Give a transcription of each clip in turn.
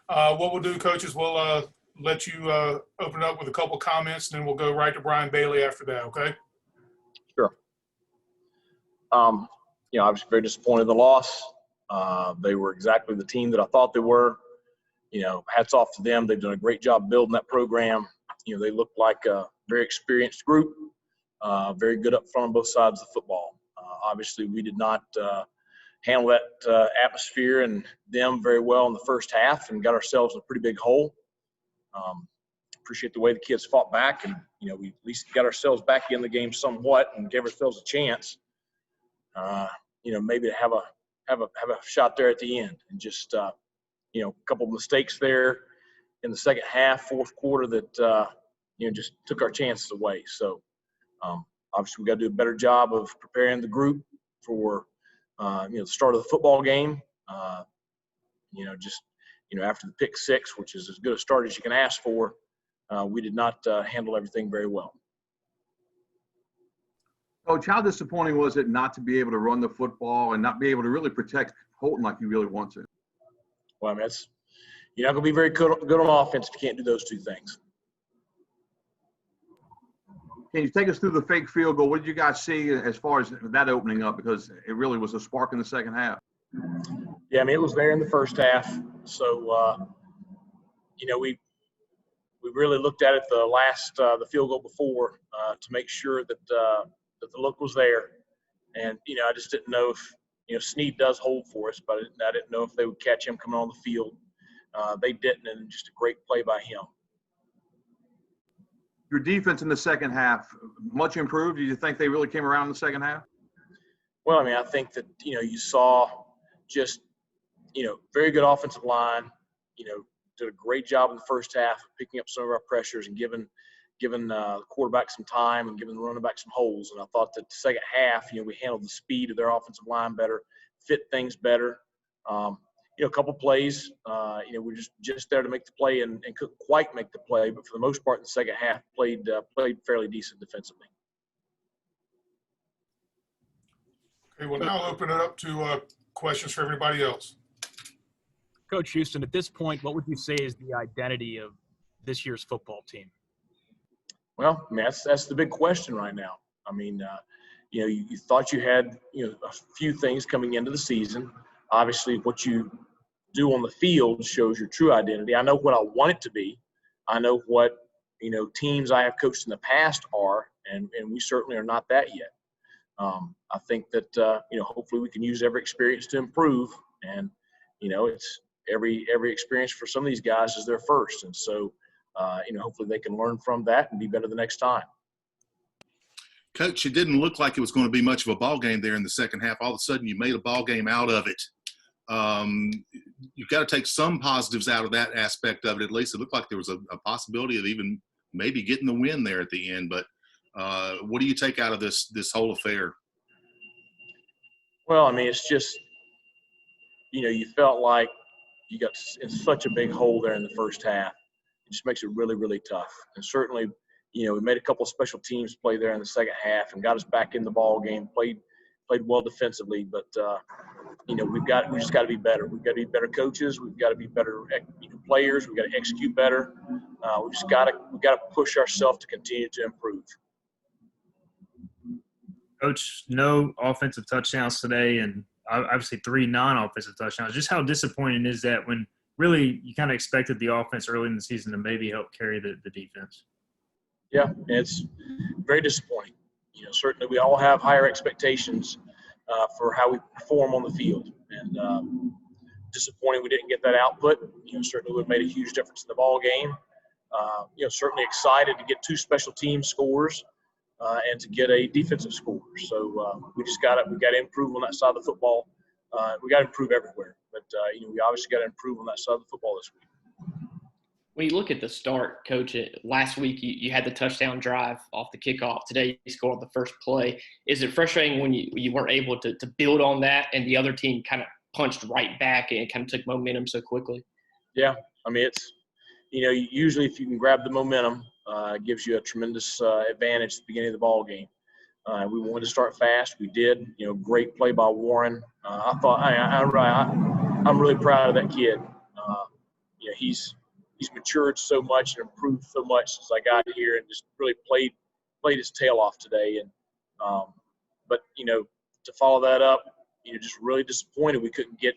What we'll do, coaches, we'll let you open up with a couple comments, and then we'll go right to Brian Bailey after that, okay? Sure. I was very disappointed in the loss. They were exactly the team that I thought they were. Hats off to them. They've done a great job building that program. They look like a very experienced group, very good up front on both sides of the football. Obviously, we did not handle that atmosphere and them very well in the first half and got ourselves in a pretty big hole. Appreciate the way the kids fought back, and we at least got ourselves back in the game somewhat and gave ourselves a chance. Maybe to have a shot there at the end, and just a couple of mistakes there in the second half, fourth quarter that just took our chances away. So obviously we got to do a better job of preparing the group for the start of the football game. After the pick six, which is as good a start as you can ask for, we did not handle everything very well. Coach, how disappointing was it not to be able to run the football and not be able to really protect Holton like you really want to? Well, you're not going to be very good on offense if you can't do those two things. Can you take us through the fake field goal? What did you guys see as far as that opening up? Because it really was a spark in the second half. Yeah, it was there in the first half. So, we really looked at it the field goal before to make sure that the look was there. And, I just didn't know if, Snead does hold for us, but I didn't know if they would catch him coming on the field. They didn't, and just a great play by him. Your defense in the second half, much improved? Do you think they really came around in the second half? Well, I think that, you saw just, very good offensive line, did a great job in the first half of picking up some of our pressures and giving the quarterback some time and giving the running back some holes. And I thought that the second half, we handled the speed of their offensive line better, fit things better. A couple plays, we're just there to make the play and couldn't quite make the play, but for the most part in the second half played fairly decent defensively. Okay, we'll now open it up to questions for everybody else. Coach Houston, at this point, what would you say is the identity of this year's football team? Well, that's the big question right now. You thought you had, a few things coming into the season. Obviously, what you do on the field shows your true identity. I know what I want it to be. I know what, teams I have coached in the past are, and we certainly are not that yet. I think that, hopefully we can use every experience to improve. And, it's every experience for some of these guys is their first. And so, hopefully they can learn from that and be better the next time. Coach, it didn't look like it was going to be much of a ball game there in the second half. All of a sudden you made a ball game out of it. You've got to take some positives out of that aspect of it. At least it looked like there was a possibility of even maybe getting the win there at the end. But what do you take out of this whole affair? Well, it's just, you felt like you got in such a big hole there in the first half. It just makes it really, really tough. And certainly, we made a couple of special teams play there in the second half and got us back in the ball game, played well defensively. But, we just got to be better. We've got to be better coaches. We've got to be better players. We've got to execute we've got to push ourselves to continue to improve. Coach, no offensive touchdowns today, and obviously 3 non-offensive touchdowns. Just how disappointing is that when really you kind of expected the offense early in the season to maybe help carry the defense? Yeah, it's very disappointing. Certainly we all have higher expectations for how we perform on the field. And disappointing we didn't get that output. Certainly would have made a huge difference in the ball game. Certainly excited to get 2 special team scores and to get a defensive score. So we got to improve on that side of the football. We got to improve everywhere. But, we obviously got to improve on that side of the football this week. When you look at the start, Coach, last week you had the touchdown drive off the kickoff. Today you scored the first play. Is it frustrating when you weren't able to build on that and the other team kind of punched right back and kind of took momentum so quickly? Yeah, it's usually if you can grab the momentum, it gives you a tremendous advantage at the beginning of the ball game. We wanted to start fast. We did. Great play by Warren. I thought I'm really proud of that kid. he's matured so much and improved so much since I got here, and just really played his tail off today. And but to follow that up, just really disappointed we couldn't get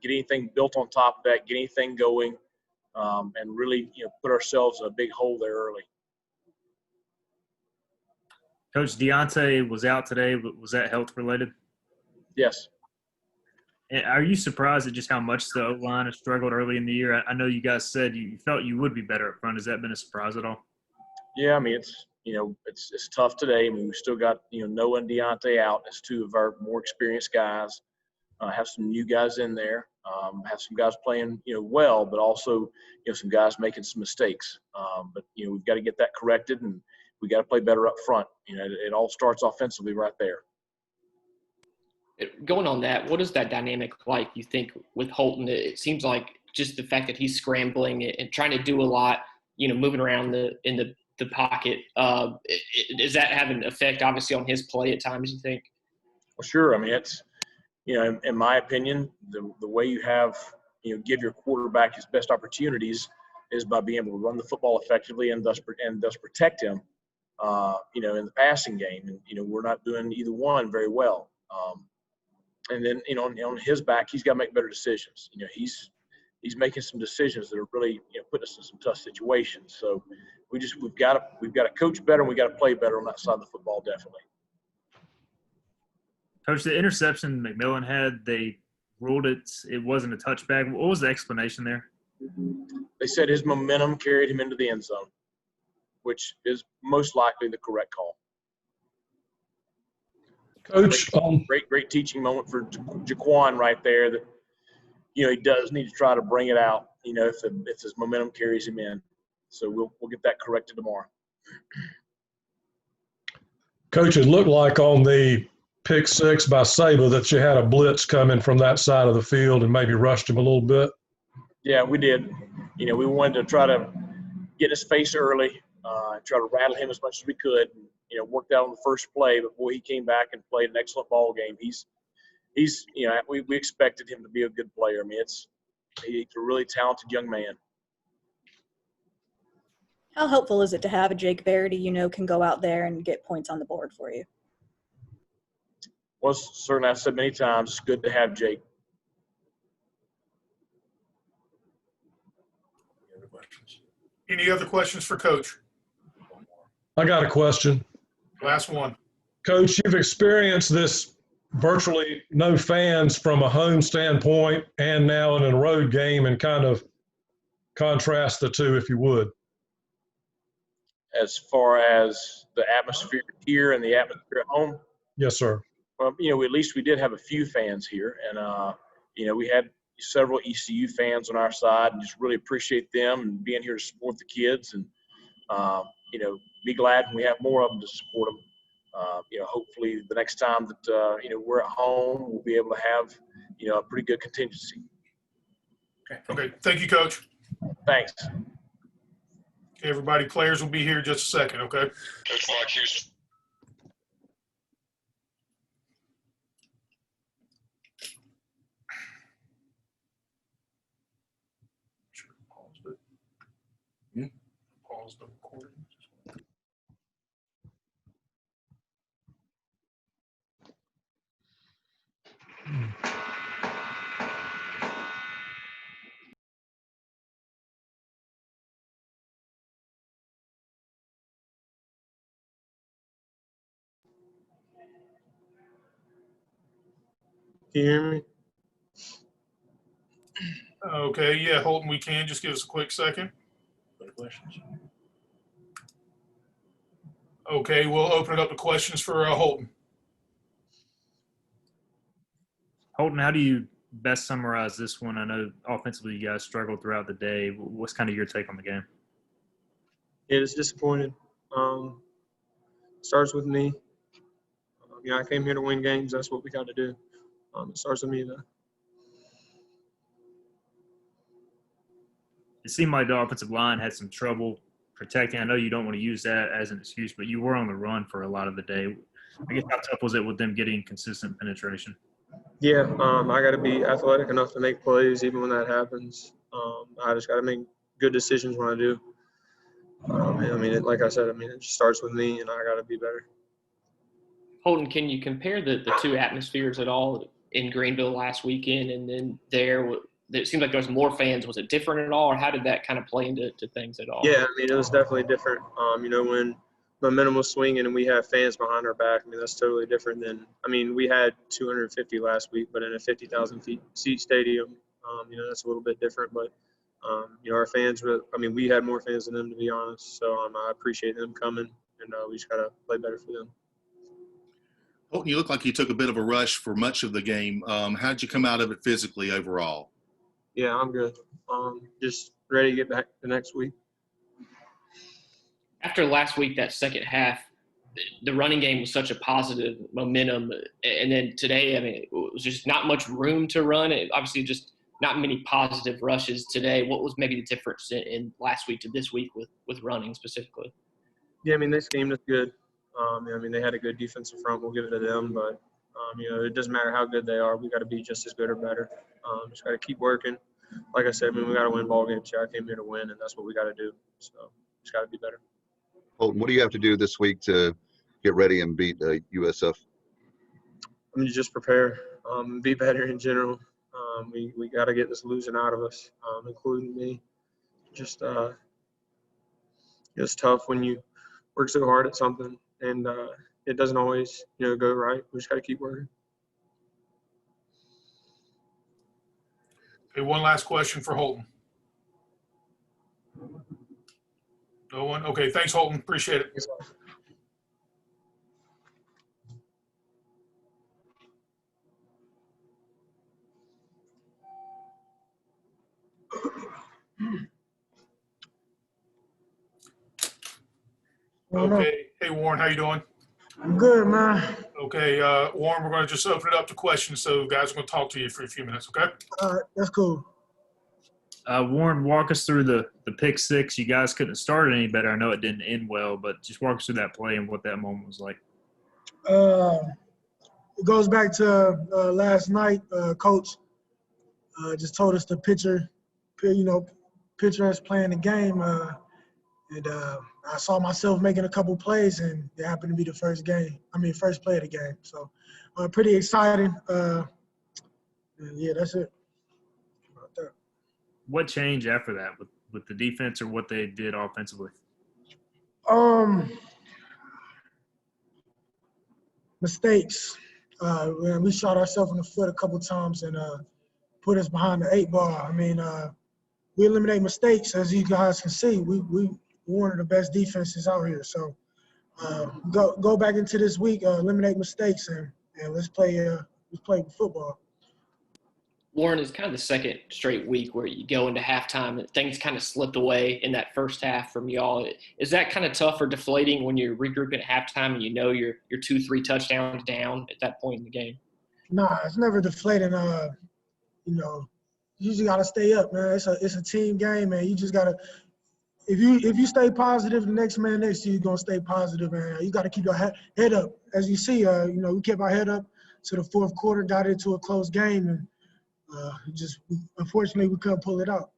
anything built on top of that, get anything going, and really put ourselves in a big hole there early. Coach, Deontay was out today. Was that health related? Yes. And are you surprised at just how much the O-line has struggled early in the year? I know you guys said you felt you would be better up front. Has that been a surprise at all? Yeah, I mean, it's tough today. I mean, we still got Noah and Deontay out as two of our more experienced guys. Have some new guys in there. Have some guys playing well, but also some guys making some mistakes. But we've got to get that corrected, and we got to play better up front. It all starts offensively right there. Going on that, what is that dynamic like, you think, with Holton? It seems like just the fact that he's scrambling and trying to do a lot, moving around in the pocket, is that having an effect, obviously, on his play at times, you think? Well, sure. I mean, it's, in my opinion, the way you have, give your quarterback his best opportunities is by being able to run the football effectively and thus protect him, in the passing game. And, we're not doing either one very well. And then, on his back, he's got to make better decisions. He's making some decisions that are really, putting us in some tough situations. So we've got to coach better, and we got to play better on that side of the football, definitely. Coach, the interception McMillan had, they ruled it wasn't a touchback. What was the explanation there? They said his momentum carried him into the end zone, which is most likely the correct call. Coach, great teaching moment for Jaquan right there. That he does need to try to bring it out. If his momentum carries him in, so we'll get that corrected tomorrow. Coach, it looked like on the pick six by Saba that you had a blitz coming from that side of the field and maybe rushed him a little bit. Yeah, we did. We wanted to try to get in his face early, and try to rattle him as much as we could. Worked out on the first play, but boy, he came back and played an excellent ball game. He's we expected him to be a good player. I mean, he's a really talented young man. How helpful is it to have a Jake Verity, can go out there and get points on the board for you? Well, certainly, I've said many times, it's good to have Jake. Any other questions for Coach? I got a question. Last one. Coach, you've experienced this virtually no fans from a home standpoint and now in a road game, and kind of contrast the two, if you would. As far as the atmosphere here and the atmosphere at home? Yes, sir. Well, at least we did have a few fans here, and we had several ECU fans on our side, and just really appreciate them and being here to support the kids, and be glad when we have more of them to support them. Hopefully the next time that we're at home, we'll be able to have a pretty good contingency. Okay. Thank you, Coach. Thanks. Okay, everybody, players will be here in just a second. Okay. Good luck, Houston. Pause the recording. Can you hear me? Okay, yeah, Holton, we can. Just give us a quick second. Okay, we'll open it up to questions for Holton. Holton, how do you best summarize this one? I know offensively you guys struggled throughout the day. What's kind of your take on the game? It is disappointed. Starts with me. I came here to win games. That's what we got to do. It starts with me, though. It seemed like the offensive line had some trouble protecting. I know you don't want to use that as an excuse, but you were on the run for a lot of the day. I guess how tough was it with them getting consistent penetration? Yeah, I got to be athletic enough to make plays even when that happens. I just got to make good decisions when I do. I mean, like I said, I mean, it just starts with me, and I got to be better. Holton, can you compare the two atmospheres at all in Greenville last weekend and then there? It seemed like there was more fans. Was it different at all, or how did that kind of play into things at all? Yeah, I mean, it was definitely different. When momentum was swinging and we have fans behind our back, I mean, that's totally different than – I mean, we had 250 last week, but in a 50,000 seat stadium, that's a little bit different. But, our fans – we had more fans than them, to be honest. So I appreciate them coming, and we just got to play better for them. Holton, you look like you took a bit of a rush for much of the game. How did you come out of it physically overall? Yeah, I'm good. Just ready to get back the next week. After last week, that second half, the running game was such a positive momentum. And then today, I mean, it was just not much room to run. Obviously, just not many positive rushes today. What was maybe the difference in last week to this week with running specifically? Yeah, I mean, they schemed us good. They had a good defensive front. We'll give it to them. But, it doesn't matter how good they are. We got to be just as good or better. Just got to keep working. Like I said, we got to win ball games here. I came here to win, and that's what we got to do. So just got to be better. Holton, what do you have to do this week to get ready and beat USF? Just prepare, be better in general. We got to get this losing out of us, including me. Just it's tough when you work so hard at something and it doesn't always go right. We just got to keep working. Okay, one last question for Holton. No one? Okay, thanks, Holton. Appreciate it. Okay. Hey, Warren, how you doing? I'm good, man. Okay, Warren, we're going to just open it up to questions, so guys are going to talk to you for a few minutes, okay? All right, that's cool. Warren, walk us through the pick six. You guys couldn't have started any better. I know it didn't end well, but just walk us through that play and what that moment was like. It goes back to last night. Coach just told us to picture us playing the game. And I saw myself making a couple plays, and it happened to be the first play of the game. So pretty exciting. Yeah, that's it. What changed after that with the defense or what they did offensively? Mistakes. We shot ourselves in the foot a couple times and put us behind the 8 ball. We eliminate mistakes, as you guys can see. We one of the best defenses out here. So go back into this week, eliminate mistakes, and let's play football. Warren, is kind of the second straight week where you go into halftime and things kind of slipped away in that first half from y'all. Is that kind of tough or deflating when you're regrouping at halftime and you're 2-3 touchdowns down at that point in the game? Nah, it's never deflating. You usually got to stay up, man. It's a team game, man. You just got to – if you stay positive, the next man next to you is going to stay positive, man. You got to keep your head up. As you see, we kept our head up to the fourth quarter, got into a close game, and unfortunately, we couldn't pull it out.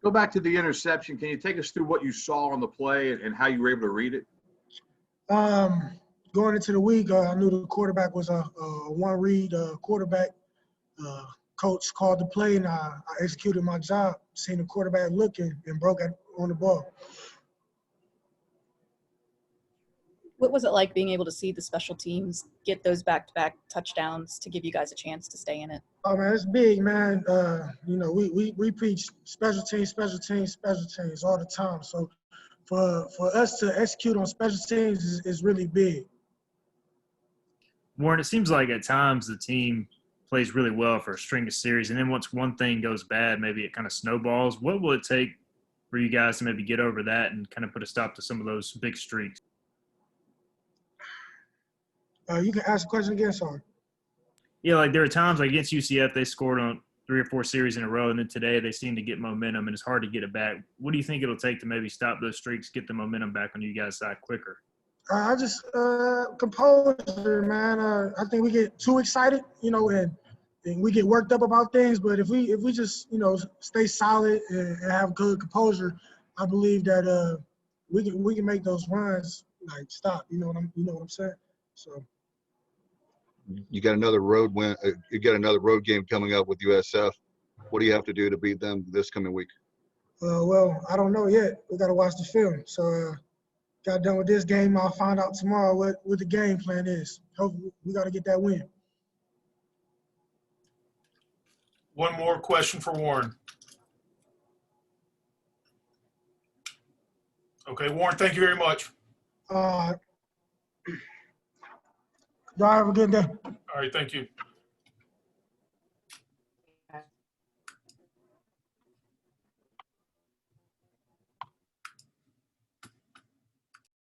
Go back to the interception. Can you take us through what you saw on the play and how you were able to read it? Going into the week, I knew the quarterback was a one-read quarterback. Coach called the play, and I executed my job, seeing the quarterback looking and broke on the ball. What was it like being able to see the special teams get those back-to-back touchdowns to give you guys a chance to stay in it? Oh, man, it's big, man. We preach special teams all the time. So for us to execute on special teams is really big. Warren, it seems like at times the team plays really well for a string of series, and then once one thing goes bad, maybe it kind of snowballs. What will it take for you guys to maybe get over that and kind of put a stop to some of those big streaks? You can ask a question again, sorry. Yeah, like there are times like against UCF, they scored on 3 or 4 series in a row, and then today they seem to get momentum, and it's hard to get it back. What do you think it'll take to maybe stop those streaks, get the momentum back on you guys' side quicker? I just composure, man. I think we get too excited, and and we get worked up about things. But if we just stay solid and have good composure, I believe that we can make those runs like stop. You know what I'm saying? So. You got another road win. You got another road game coming up with USF. What do you have to do to beat them this coming week? Well, I don't know yet. We got to watch the film. So got done with this game. I'll find out tomorrow what the game plan is. Hopefully, we got to get that win. One more question for Warren. Okay, Warren, thank you very much. Y'all have a good day. All right, thank you.